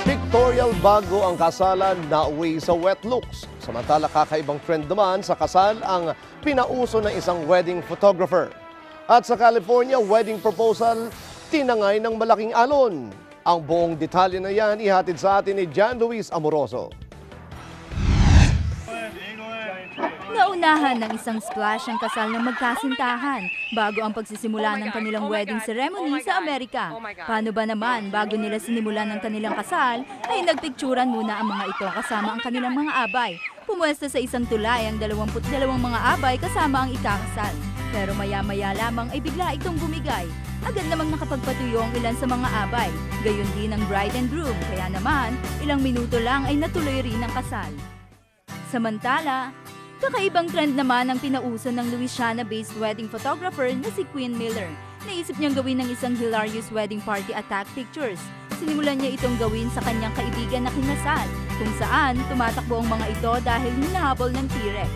Pictorial bago ang kasalan na uwi sa wet looks. Samantala kakaibang trend naman sa kasal ang pinauso ng isang wedding photographer. At sa California, wedding proposal tinangay ng malaking alon. Ang buong detalye na yan ihatid sa atin ni Jan Luis Amoroso. Naunahan ng isang splash ang kasal ng magkasintahan bago ang pagsisimula ng kanilang wedding ceremony sa Amerika. Paano ba naman bago nila sinimulan ng kanilang kasal ay nagpicturan muna ang mga ito kasama ang kanilang mga abay. Pumuesta sa isang tulay ang 22 mga abay kasama ang ikakasal. Pero maya-maya lamang ay bigla itong bumigay. Agad namang nakapagpatuyo ang ilan sa mga abay. Gayon din ang bride and groom, kaya naman ilang minuto lang ay natuloy rin ang kasal. Samantala, kakaibang trend naman ang pinauso ng Louisiana-based wedding photographer na si Quinn Miller. Naisip niyang gawin ng isang hilarious wedding party attack pictures. Sinimulan niya itong gawin sa kanyang kaibigan na kinasal, kung saan tumatakbo ang mga ito dahil hinahabol ng T-Rex.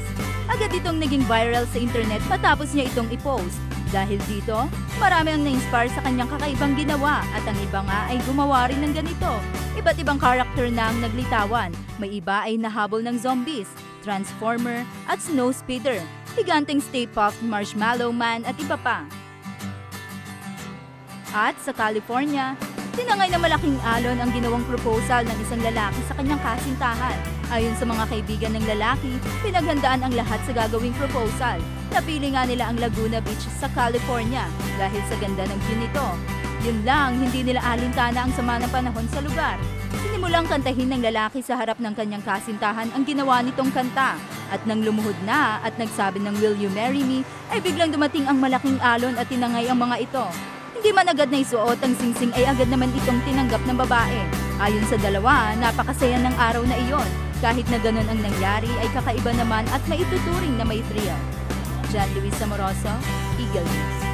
Agad itong naging viral sa internet matapos niya itong i-post. Dahil dito, marami ang na-inspire sa kanyang kakaibang ginawa at ang iba nga ay gumawa rin ng ganito. Iba't ibang karakter na ang naglitawan. May iba ay nahabol ng zombies, transformer at snow speeder, higanteng Stay Puft Marshmallow Man at iba pa. At sa California, tinangay na malaking alon ang ginawang proposal ng isang lalaki sa kanyang kasintahan. Ayon sa mga kaibigan ng lalaki, pinaghandaan ang lahat sa gagawing proposal. Napili nga nila ang Laguna Beach sa California dahil sa ganda ng view nito. Yun lang, hindi nila alintana ang sama ng panahon sa lugar. Sinimulang kantahin ng lalaki sa harap ng kanyang kasintahan ang ginawa nitong kanta. At nang lumuhod na at nagsabi ng "Will you marry me?" ay biglang dumating ang malaking alon at tinangay ang mga ito. Hindi man agad na isuot ang singsing ay agad naman itong tinanggap ng babae. Ayon sa dalawa, napakasaya ng araw na iyon. Kahit na ganun ang nangyari ay kakaiba naman at maituturing na may thrill. Jan Luis Amoroso, Eagle News.